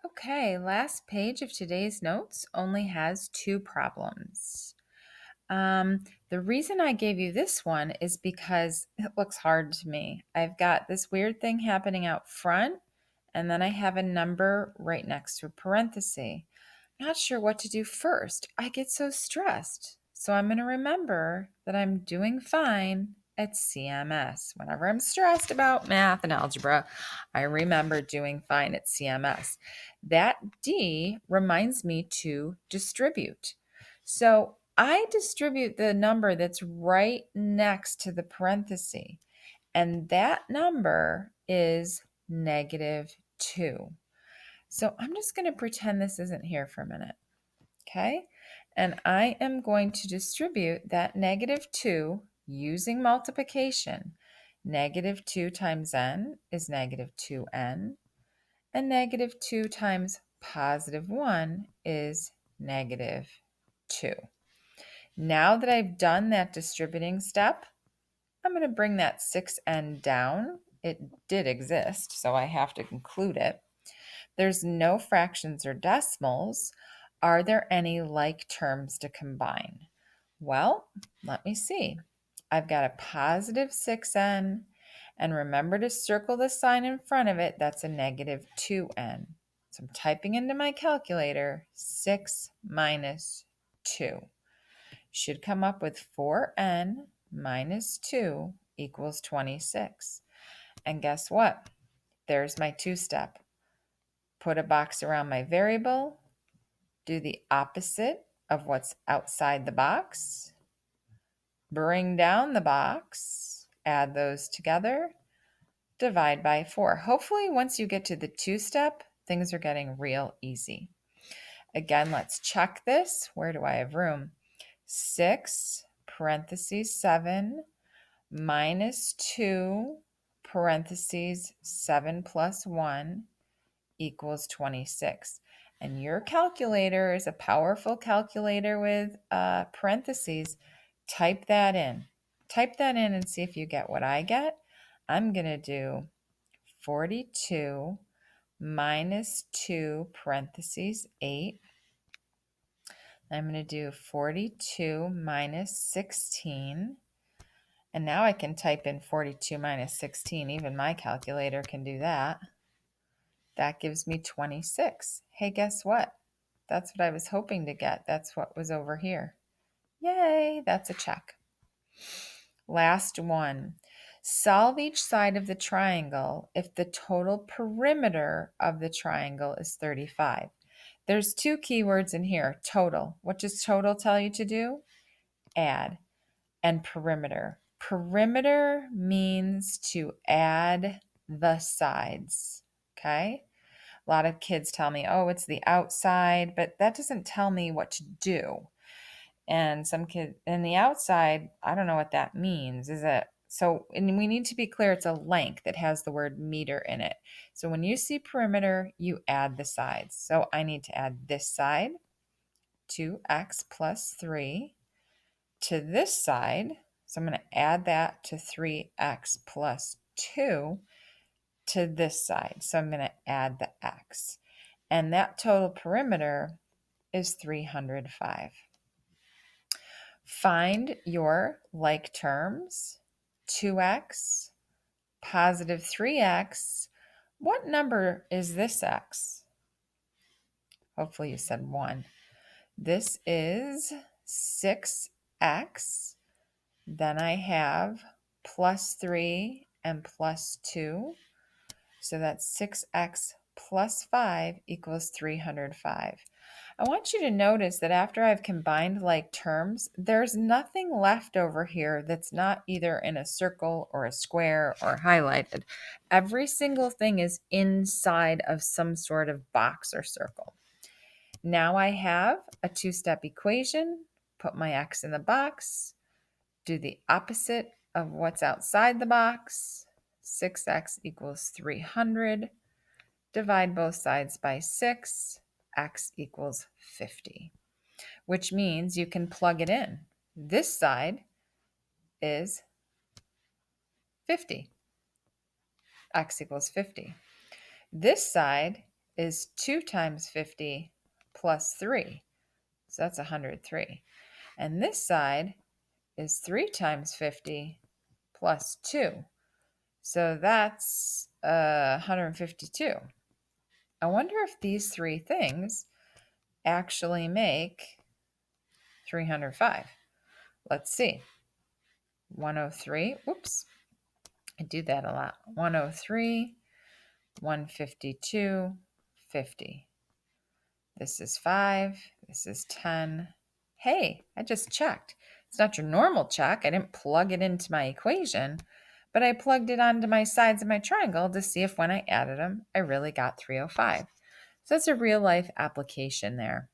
Okay, last page of today's notes only has two problems. The reason I gave you this one is because it looks hard to me. I've got this weird thing happening out front, and then I have a number right next to a parenthesis. Not sure what to do first. I get so stressed. So I'm going to remember that I'm doing fine at CMS. Whenever I'm stressed about math and algebra, I remember doing fine at CMS. That D reminds me to distribute. So I distribute the number that's right next to the parenthesis, and that number is -2. So I'm just going to pretend this isn't here for a minute, okay? And I am going to distribute that -2 using multiplication. -2 times n is -2n, and -2 times +1 is -2. Now that I've done that distributing step, I'm going to bring that 6n down. It did exist, so I have to include it. There's no fractions or decimals. Are there any like terms to combine? Well, let me see. I've got a positive 6n, and remember to circle the sign in front of it. That's a -2n. So I'm typing into my calculator 6 minus 2. Should come up with 4n minus 2 equals 26. And guess what? There's my two-step. Put a box around my variable, do the opposite of what's outside the box, bring down the box, add those together, divide by 4. Hopefully, once you get to the two-step, things are getting real easy. Again, let's check this. Where do I have room? 6 parentheses 7 minus 2 parentheses 7 plus 1 equals 26. And your calculator is a powerful calculator with parentheses. Type that in. Type that in and see if you get what I get. I'm going to do 42 minus 2 parentheses 8. I'm going to do 42 minus 16. And now I can type in 42 minus 16. Even my calculator can do that. That gives me 26. Hey, guess what? That's what I was hoping to get. That's what was over here. Yay, that's a check. Last one. Solve each side of the triangle if the total perimeter of the triangle is 35. There's two keywords in here, total. What does total tell you to do? Add. And perimeter. Perimeter means to add the sides, okay? A lot of kids tell me, oh, it's the outside, but that doesn't tell me what to do. And some kids, and the outside, I don't know what that means. Is it? So, and we need to be clear, it's a length that has the word meter in it. So when you see perimeter, you add the sides. So I need to add this side, 2x plus 3, to this side. So I'm going to add that to 3x plus 2 to this side. So I'm going to add the x. And that total perimeter is 305. Find your like terms. 2x, positive 3x. What number is this x? Hopefully you said 1. This is 6x. Then I have plus 3 and plus 2. So that's 6x plus 5 equals 305. I want you to notice that after I've combined like terms, there's nothing left over here that's not either in a circle or a square or highlighted. Every single thing is inside of some sort of box or circle. Now I have a two-step equation. Put my x in the box. Do the opposite of what's outside the box. 6x equals 300. Divide both sides by 6. X equals 50, which means you can plug it in. This side is 50. X equals 50. This side is 2 times 50 plus 3. So that's 103. And this side is 3 times 50 plus 2. So that's 152. I wonder if these three things actually make 305. Let's see. 103. Whoops. I do that a lot. 103, 152, 50. This is 5. This is 10. Hey, I just checked. It's not your normal check. I didn't plug it into my equation, but I plugged it onto my sides of my triangle to see if when I added them, I really got 305. So that's a real life application there.